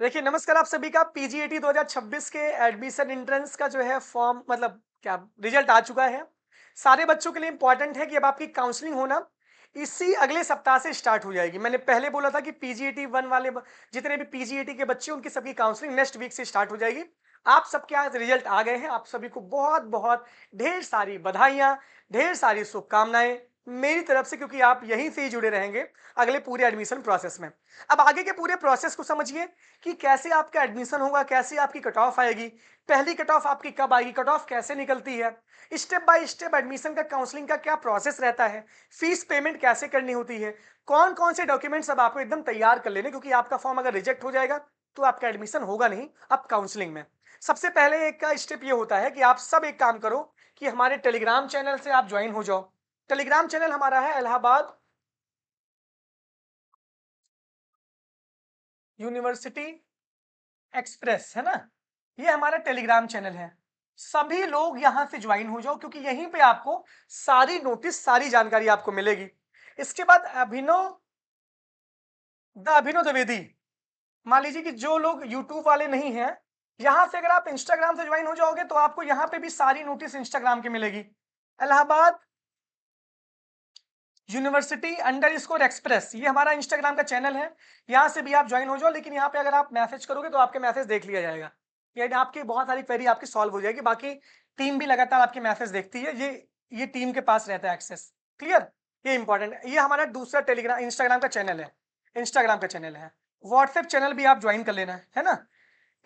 देखिए, नमस्कार आप सभी का पीजीईटी 2026 के एडमिशन एंट्रेंस का जो है फॉर्म मतलब क्या रिजल्ट आ चुका है। सारे बच्चों के लिए इंपॉर्टेंट है कि अब आपकी काउंसलिंग होना इसी अगले सप्ताह से स्टार्ट हो जाएगी। मैंने पहले बोला था कि पीजीईटी 1 वाले जितने भी पीजीईटी के बच्चे उनकी सबकी काउंसलिंग नेक्स्ट वीक से स्टार्ट हो जाएगी। आप सबके आज रिजल्ट आ गए हैं। आप सभी को बहुत-बहुत ढेर सारी बधाइयाँ, ढेर सारी शुभकामनाएँ मेरी तरफ से, क्योंकि आप यहीं से ही जुड़े रहेंगे अगले पूरे एडमिशन प्रोसेस में। अब आगे के पूरे प्रोसेस को समझिए कि कैसे आपका एडमिशन होगा, कैसे आपकी कट ऑफ आएगी, पहली कट ऑफ आपकी कब आएगी, कट ऑफ कैसे निकलती है, स्टेप बाय स्टेप एडमिशन का काउंसलिंग का क्या प्रोसेस रहता है, फीस पेमेंट कैसे करनी होती है, कौन-कौन से डॉक्यूमेंट्स अब आपको एकदम तैयार कर लेने, क्योंकि आपका फॉर्म अगर रिजेक्ट हो जाएगा तो आपका एडमिशन होगा नहीं अब काउंसलिंग में। सबसे पहले एक का स्टेप ये होता है कि आप सब एक काम करो कि हमारे टेलीग्राम चैनल से आप ज्वाइन हो जाओ। टेलीग्राम चैनल हमारा है इलाहाबाद यूनिवर्सिटी एक्सप्रेस, है ना? ये हमारा टेलीग्राम चैनल है। सभी लोग यहाँ से ज्वाइन हो जाओ, क्योंकि यहीं पे आपको सारी नोटिस, सारी जानकारी आपको मिलेगी। इसके बाद अभिनव द्विवेदी, मान लीजिए कि जो लोग यूट्यूब वाले नहीं हैं, यहाँ से अगर आप इंस्टाग्राम से ज्वाइन हो जाओगे तो आपको यहाँ पे भी सारी नोटिस इंस्टाग्राम की मिलेगी। इलाहाबाद यूनिवर्सिटी अंडरस्कोर एक्सप्रेस, ये हमारा इंस्टाग्राम का चैनल है। यहाँ से भी आप ज्वाइन हो जाओ, लेकिन यहाँ पे अगर आप मैसेज करोगे तो आपके मैसेज देख लिया जाएगा। यानी आपकी बहुत सारी क्वेरी आपकी सॉल्व हो जाएगी। बाकी टीम भी लगातार आपके मैसेज देखती है। ये टीम के पास रहता है एक्सेस। क्लियर? ये इंपॉर्टेंट है। ये हमारा दूसरा टेलीग्राम इंस्टाग्राम का चैनल है। इंस्टाग्राम का चैनल है। व्हाट्सएप चैनल भी आप ज्वाइन कर लेना है ना?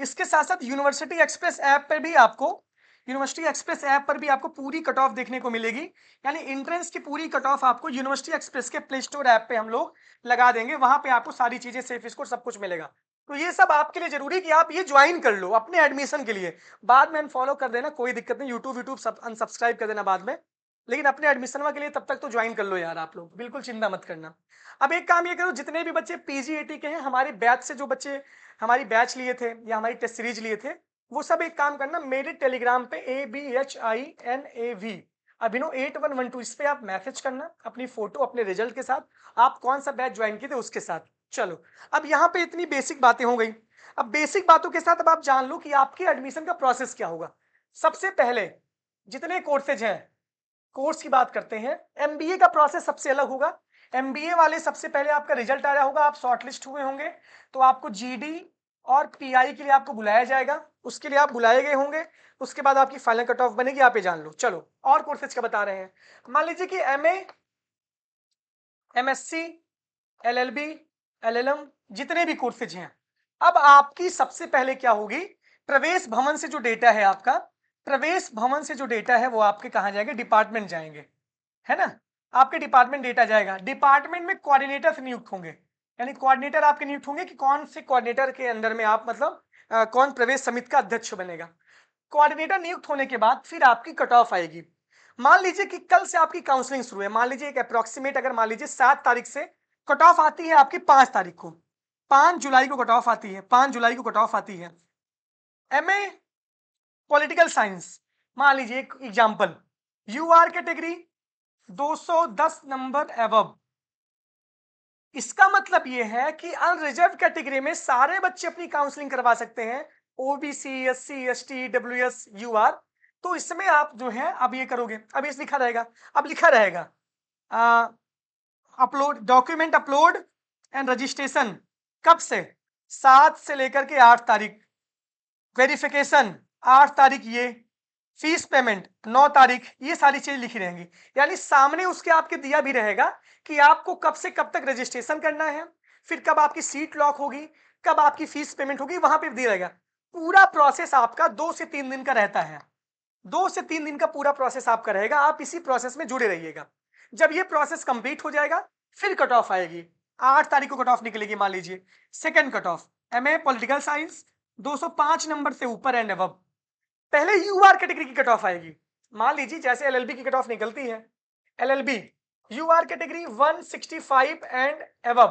इसके साथ साथ यूनिवर्सिटी एक्सप्रेस ऐप पे भी आपको यूनिवर्सिटी एक्सप्रेस ऐप पर भी आपको पूरी कट ऑफ देखने को मिलेगी। यानी एंट्रेंस की पूरी कट ऑफ आपको यूनिवर्सिटी एक्सप्रेस के प्ले स्टोर ऐप पे हम लोग लगा देंगे। वहां पे आपको सारी चीजें, सेफ स्कोर, सब कुछ मिलेगा। तो ये सब आपके लिए जरूरी कि आप ये ज्वाइन कर लो अपने एडमिशन के लिए। बाद में अनफॉलो कर देना, कोई दिक्कत नहीं। यूट्यूब यूट्यूब सब अनसब्सक्राइब कर देना बाद में, लेकिन अपने एडमिशन के लिए तब तक तो ज्वाइन कर लो यार। आप लोग बिल्कुल चिंता मत करना। अब एक काम ये करो, जितने भी बच्चे पीजीएटी के हैं, हमारे बैच से जो बच्चे हमारी बैच लिए थे या हमारी टेस्ट सीरीज लिए थे, वो सब एक काम करना, मेरे टेलीग्राम पे ABHINAV अभिनव 8112 इस पे आप मैसेज करना अपनी फोटो अपने रिजल्ट के साथ, आप कौन सा बैच ज्वाइन किए थे उसके साथ। चलो, अब यहाँ पे इतनी बेसिक बातें हो गई। अब बेसिक बातों के साथ अब आप जान लो कि आपके एडमिशन का प्रोसेस क्या होगा। सबसे पहले जितने कोर्सेज हैं, कोर्स की बात करते हैं। एमबीए का प्रोसेस सबसे अलग होगा। एमबीए वाले सबसे पहले आपका रिजल्ट आया होगा, आप शॉर्टलिस्ट हुए होंगे, तो आपको जीडी और पीआई के लिए आपको बुलाया जाएगा। उसके लिए आप बुलाए गए होंगे। उसके बाद आपकी फाइनल कट ऑफ बनेगी, आप ये जान लो। चलो, और कोर्सेज का बता रहे हैं। मान लीजिए कि एमए, एमएससी, एलएलबी, एलएलएम, जितने भी कोर्सेज हैं, अब आपकी सबसे पहले क्या होगी, प्रवेश भवन से जो डेटा है आपका, प्रवेश भवन से जो डेटा है वो आपके कहाँ जाएंगे, डिपार्टमेंट जाएंगे, है ना? आपके डिपार्टमेंट डेटा जाएगा। डिपार्टमेंट में कोऑर्डिनेटर नियुक्त होंगे, यानी कोऑर्डिनेटर आपके नियुक्त होंगे कि कौन से कोऑर्डिनेटर के अंदर में आप मतलब कौन प्रवेश समिति का अध्यक्ष बनेगा। कोऑर्डिनेटर नियुक्त होने के बाद फिर आपकी कट ऑफ आएगी। मान लीजिए कि कल से आपकी काउंसलिंग शुरू है, मान लीजिए एक अप्रोक्सीमेट, अगर मान लीजिए 7 तारीख से कट ऑफ आती है आपकी 5 तारीख को, 5 जुलाई को कट ऑफ आती है, 5 जुलाई को कट ऑफ आती है। एमए पॉलिटिकल साइंस, मान लीजिए एक example, UR category 210 number above. इसका मतलब यह है कि अनरिजर्व कैटेगरी में सारे बच्चे अपनी काउंसलिंग करवा सकते हैं, OBC, SC, ST, WS, UR. तो इसमें आप जो है अब ये करोगे, अब इस लिखा रहेगा, अब लिखा रहेगा upload document, upload and registration कब से, 7 से लेकर के 8 तारीख, वेरिफिकेशन 8 तारीख, ये फीस पेमेंट 9 तारीख, ये सारी चीजें लिखी रहेंगी। यानी सामने उसके आपके दिया भी रहेगा कि आपको कब से कब तक रजिस्ट्रेशन करना है, फिर कब आपकी सीट लॉक होगी, कब आपकी फीस पेमेंट होगी, वहां पे दिया रहेगा। पूरा प्रोसेस आपका 2 से 3 दिन का रहता है। 2 से 3 दिन का पूरा प्रोसेस आपका रहेगा। आप इसी प्रोसेस में जुड़े रहिएगा। जब ये प्रोसेस कंप्लीट हो जाएगा फिर कट ऑफ आएगी। 8 तारीख को कट ऑफ निकलेगी। मान लीजिए second cut off, MA political science 205 number से ऊपर एंड अबव। पहले यूआर कैटेगरी की कट ऑफ आएगी। मान लीजिए जैसे एलएलबी की कट ऑफ निकलती है, LLB UR category 165 and above.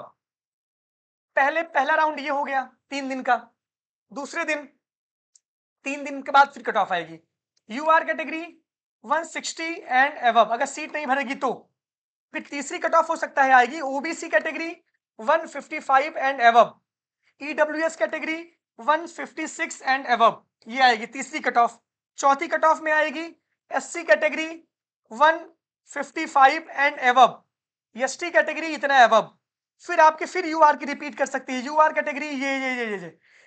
पहला राउंड ये हो गया 3 दिन का। दूसरे दिन 3 दिन के बाद फिर कट ऑफ आएगी। यूआर कैटेगरी 160 एंड अबव, अगर सीट नहीं भरेगी तो फिर तीसरी कट ऑफ हो सकता है आएगी OBC category 155 and above. EWS category 156 and above, ये आएगी तीसरी कट ऑफ। चौथी कट ऑफ में आएगी SC category 155 and above, ST category इतना अबव। फिर आपके फिर यूआर की रिपीट कर सकती है, यूआर कैटेगरी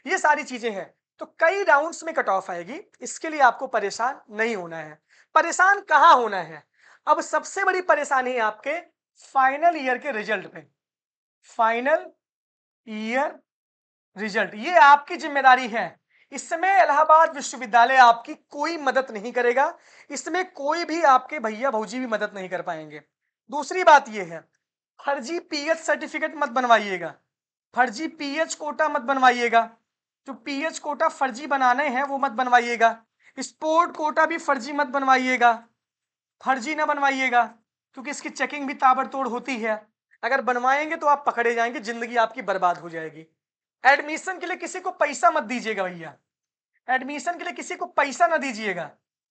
ये सारी चीजें हैं। तो कई राउंड्स में कट ऑफ आएगी, इसके लिए आपको परेशान नहीं होना है। परेशान कहां होना है? अब सबसे बड़ी परेशानी है आपके फाइनल ईयर के रिजल्ट पे। फाइनल ईयर रिजल्ट ये आपकी जिम्मेदारी है। इसमें इलाहाबाद विश्वविद्यालय आपकी कोई मदद नहीं करेगा, इसमें कोई भी आपके भैया भौजी भी मदद नहीं कर पाएंगे। दूसरी बात यह है, फर्जी पीएच सर्टिफिकेट मत बनवाइएगा, फर्जी पीएच कोटा मत बनवाइएगा। जो पीएच कोटा फर्जी बनाने हैं वो मत बनवाइएगा। स्पोर्ट कोटा भी फर्जी मत बनवाइएगा, फर्जी ना बनवाइएगा, क्योंकि इसकी चेकिंग भी ताबड़तोड़ होती है। अगर बनवाएंगे तो आप पकड़े जाएंगे, जिंदगी आपकी बर्बाद हो जाएगी। एडमिशन के लिए किसी को पैसा मत दीजिएगा भैया, एडमिशन के लिए किसी को पैसा ना दीजिएगा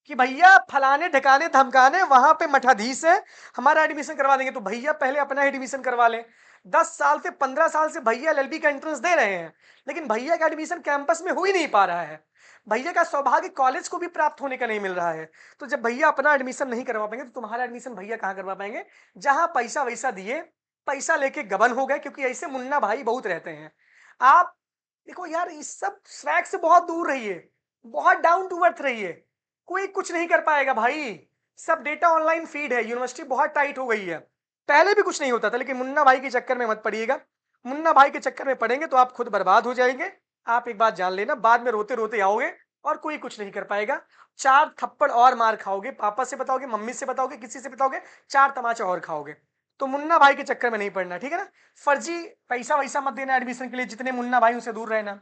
कि भैया फलाने ढकाने धमकाने वहां पे मठाधीश है, हमारा एडमिशन करवा देंगे। तो भैया पहले अपना एडमिशन करवा लें। 10 साल से 15 साल से भैया एलएलबी का एंट्रेंस दे रहे हैं, लेकिन भैया का एडमिशन कैंपस में हो ही नहीं पा रहा है। भैया का सौभाग्य कॉलेज को भी प्राप्त होने का नहीं मिल रहा है। तो जब भैया अपना एडमिशन नहीं करवा पाएंगे तो तुम्हारा एडमिशन भैया कहाँ करवा पाएंगे? जहां पैसा वैसा दिए, पैसा लेके गबन हो गए, क्योंकि ऐसे मुन्ना भाई बहुत रहते हैं। आप देखो यार, इस सब स्वैग से बहुत दूर रहिए, बहुत डाउन टू अर्थ रहिए। कोई कुछ नहीं कर पाएगा भाई, सब डेटा ऑनलाइन फीड है, यूनिवर्सिटी बहुत टाइट हो गई है। पहले भी कुछ नहीं होता था, लेकिन मुन्ना भाई के चक्कर में मत पड़िएगा। मुन्ना भाई के चक्कर में पड़ेंगे तो आप खुद बर्बाद हो जाएंगे। आप एक बात जान लेना, बाद में रोते रोते आओगे और कोई कुछ नहीं कर पाएगा। 4 थप्पड़ और मार खाओगे, पापा से बताओगे, मम्मी से बताओगे, किसी से बताओगे, 4 तमाचे और खाओगे। तो मुन्ना भाई के चक्कर में नहीं पड़ना, ठीक है ना? फर्जी पैसा वैसा मत देना एडमिशन के लिए, जितने मुन्ना भाई उनसे दूर रहना।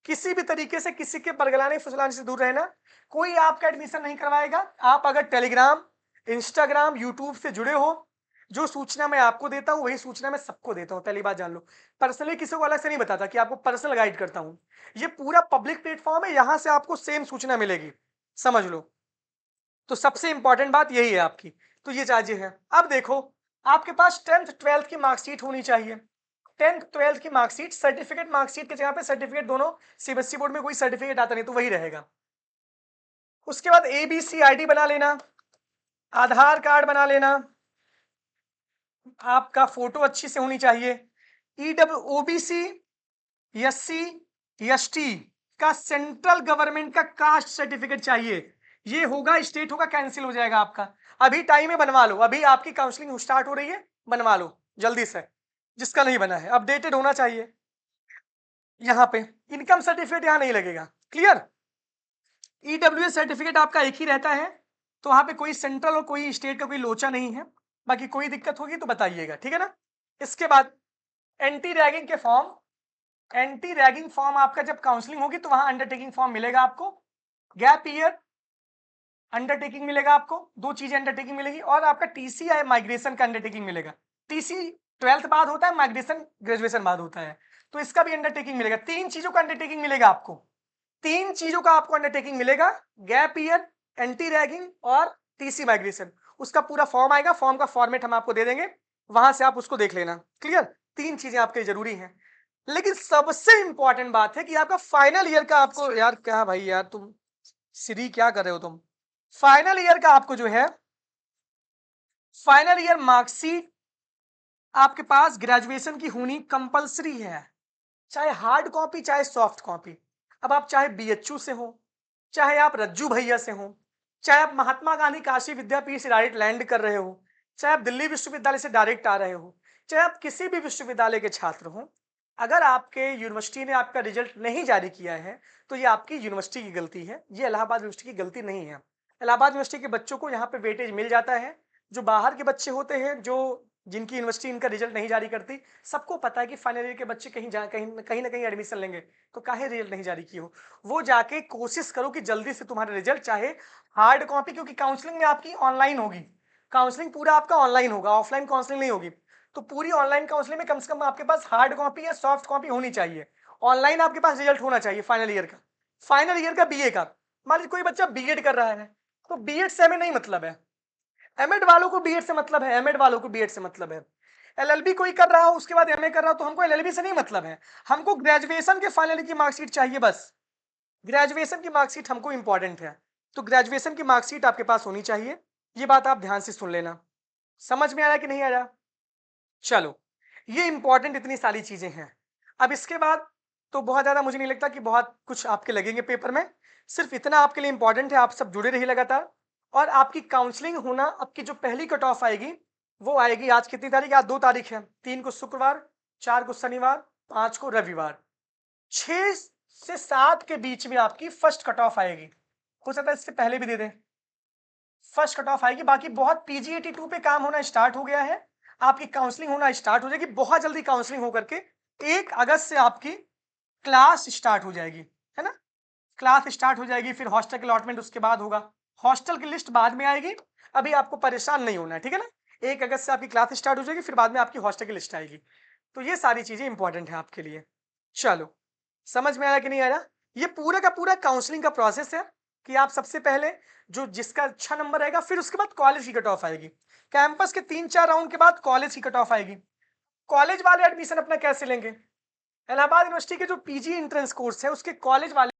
किसी भी तरीके से किसी के बरगलाने फुसलाने से दूर रहना। कोई आपका एडमिशन नहीं करवाएगा। आप अगर टेलीग्राम, इंस्टाग्राम, यूट्यूब से जुड़े हो, जो सूचना मैं आपको देता हूं वही सूचना मैं सबको देता हूं, पहली बात जान लो। पर्सनली किसी को अलग से नहीं बताता कि आपको पर्सनल गाइड करता हूं। ये पूरा पब्लिक प्लेटफॉर्म है, यहां से आपको सेम सूचना मिलेगी, समझ लो। तो सबसे इंपॉर्टेंट बात यही है आपकी। तो ये चीजें हैं। अब देखो, आपके पास 10th 12th की मार्कशीट होनी चाहिए। 10th 12th की मार्कशीट, सर्टिफिकेट मार्कशीट के जगह पे सर्टिफिकेट, दोनों सीबीएसई बोर्ड में कोई सर्टिफिकेट आता नहीं तो वही रहेगा। उसके बाद एबीसी आईडी बना लेना, आधार कार्ड बना लेना, आपका फोटो अच्छी से होनी चाहिए। ईडब्ल्यू ओबीसी, एससी, एसटी का सेंट्रल गवर्नमेंट का कास्ट सर्टिफिकेट चाहिए। ये होगा, स्टेट होगा, कैंसिल हो जाएगा आपका। अभी टाइम है, बनवा लो, अभी आपकी काउंसलिंग स्टार्ट हो रही है, बनवा लो जल्दी से। जिसका नहीं बना है, अपडेटेड होना चाहिए। यहाँ पे इनकम सर्टिफिकेट यहाँ नहीं लगेगा, क्लियर? ईडब्ल्यूएस सर्टिफिकेट आपका एक ही रहता है, तो वहां पे कोई सेंट्रल और कोई स्टेट का कोई लोचा नहीं है। बाकी कोई दिक्कत होगी तो बताइएगा, ठीक है ना? इसके बाद एंटी रैगिंग के फॉर्म, एंटी रैगिंग फॉर्म आपका जब काउंसलिंग होगी तो वहां अंडरटेकिंग फॉर्म मिलेगा आपको। गैप ईयर अंडरटेकिंग मिलेगा आपको, 2 चीजें अंडरटेकिंग मिलेगी, और आपका टीसीआई माइग्रेशन का अंडरटेकिंग मिलेगा। टीसी 12th बाद होता है, माइग्रेशन ग्रेजुएशन बाद होता है, तो इसका भी अंडरटेकिंग मिलेगा। 3 चीजों का अंडरटेकिंग मिलेगा आपको, 3 चीजों का आपको अंडरटेकिंग मिलेगा, गैप ईयर, एंटी रैगिंग और टीसी माइग्रेशन। उसका पूरा फॉर्म आएगा, फॉर्म का फॉर्मेट हम आपको दे देंगे, वहां से आप उसको देख लेना, क्लियर? 3 चीजें आपके जरूरी हैं। लेकिन सबसे इंपॉर्टेंट बात है कि आपका फाइनल ईयर का आपको, यार क्या भाई यार तुम श्री क्या कर रहे हो तुम? फाइनल ईयर का आपको जो है, फाइनल ईयर मार्कशीट आपके पास ग्रेजुएशन की होनी कंपलसरी है, चाहे हार्ड कॉपी चाहे सॉफ्ट कॉपी। अब आप चाहे बीएचयू से हो, चाहे आप रज्जू भैया से हो, चाहे आप महात्मा गांधी काशी विद्यापीठ से डायरेक्ट लैंड कर रहे हो, चाहे आप दिल्ली विश्वविद्यालय से डायरेक्ट आ रहे हो, चाहे आप किसी भी विश्वविद्यालय के छात्र हो, अगर आपके यूनिवर्सिटी ने आपका रिजल्ट नहीं जारी किया है तो ये आपकी यूनिवर्सिटी की गलती है, ये इलाहाबाद यूनिवर्सिटी की गलती नहीं है। इलाहाबाद यूनिवर्सिटी के बच्चों को यहाँ पे वेटेज मिल जाता है। जो बाहर के बच्चे होते हैं, जो जिनकी यूनिवर्सिटी इनका रिजल्ट नहीं जारी करती, सबको पता है कि फाइनल ईयर के बच्चे कहीं ना कहीं एडमिशन लेंगे, तो काहे रिजल्ट नहीं जारी किए हो? वो जाके कोशिश करो कि जल्दी से तुम्हारा रिजल्ट, चाहे हार्ड कॉपी, क्योंकि काउंसलिंग में आपकी ऑनलाइन होगी, काउंसलिंग पूरा आपका ऑनलाइन होगा, ऑफलाइन काउंसलिंग नहीं होगी। तो पूरी ऑनलाइन काउंसलिंग में कम से कम आपके पास हार्ड कॉपी या सॉफ्ट कॉपी होनी चाहिए। ऑनलाइन आपके पास रिजल्ट होना चाहिए फाइनल ईयर का, फाइनल ईयर का बीए का। मान लीजिए कोई बच्चा बीएड कर रहा है, तो बीएड से हमें नहीं मतलब है, एमएड वालों को बीएड से मतलब है, एमएड वालों को बीएड से मतलब है। एलएलबी कोई कर रहा हो, उसके बाद एमए कर रहा हो, तो हमको एलएलबी से नहीं मतलब है, हमको ग्रेजुएशन के फाइनल की मार्कशीट चाहिए बस। ग्रेजुएशन की मार्कशीट हमको इंपॉर्टेंट है, तो ग्रेजुएशन की मार्कशीट आपके पास होनी चाहिए। ये बात आप ध्यान से सुन लेना। समझ में आया कि नहीं आया? चलो, ये इंपॉर्टेंट इतनी सारी चीजें हैं। अब इसके बाद तो बहुत ज़्यादा मुझे नहीं लगता कि बहुत कुछ आपके लगेंगे पेपर में। सिर्फ इतना आपके लिए इंपॉर्टेंट है, आप सब जुड़े रहिए लगातार। और आपकी काउंसलिंग होना, आपकी जो पहली कट ऑफ आएगी, वो आएगी आज कितनी तारीख है? आज 2 तारीख है। 3 को शुक्रवार, 4 को शनिवार, 5 को रविवार। 6 से 7 के बीच में आपकी फर्स्ट कट ऑफ आएगी। हो सकता है इससे पहले भी दे दें। फर्स्ट कट ऑफ आएगी। बाकी बहुत पीजीएटी2 पे काम होना स्टार्ट हो गया है। आपकी काउंसलिंग होना स्टार्ट हो जाएगी। बहुत जल्दी काउंसलिंग होकर के 1 अगस्त से आपकी क्लास स्टार्ट हो जाएगी, है ना? क्लास स्टार्ट हो जाएगी, फिर हॉस्टल के अलॉटमेंट उसके बाद होगा। हॉस्टल की लिस्ट बाद में आएगी, अभी आपको परेशान नहीं होना है, ठीक है ना? 1 अगस्त से आपकी क्लास स्टार्ट हो जाएगी, फिर बाद में आपकी हॉस्टल की लिस्ट आएगी। तो ये सारी चीजें इंपॉर्टेंट है आपके लिए। चलो, समझ में आया कि नहीं आया? ये पूरा का पूरा काउंसलिंग का प्रोसेस है कि आप सबसे पहले जो जिसका अच्छा नंबर आएगा, फिर उसके बाद कॉलेज की कट ऑफ आएगी। कैंपस के 3-4 राउंड के बाद कॉलेज की कट ऑफ आएगी। कॉलेज वाले एडमिशन अपना कैसे लेंगे? इलाहाबाद यूनिवर्सिटी के जो पीजी एंट्रेंस कोर्स है, उसके कॉलेज वाले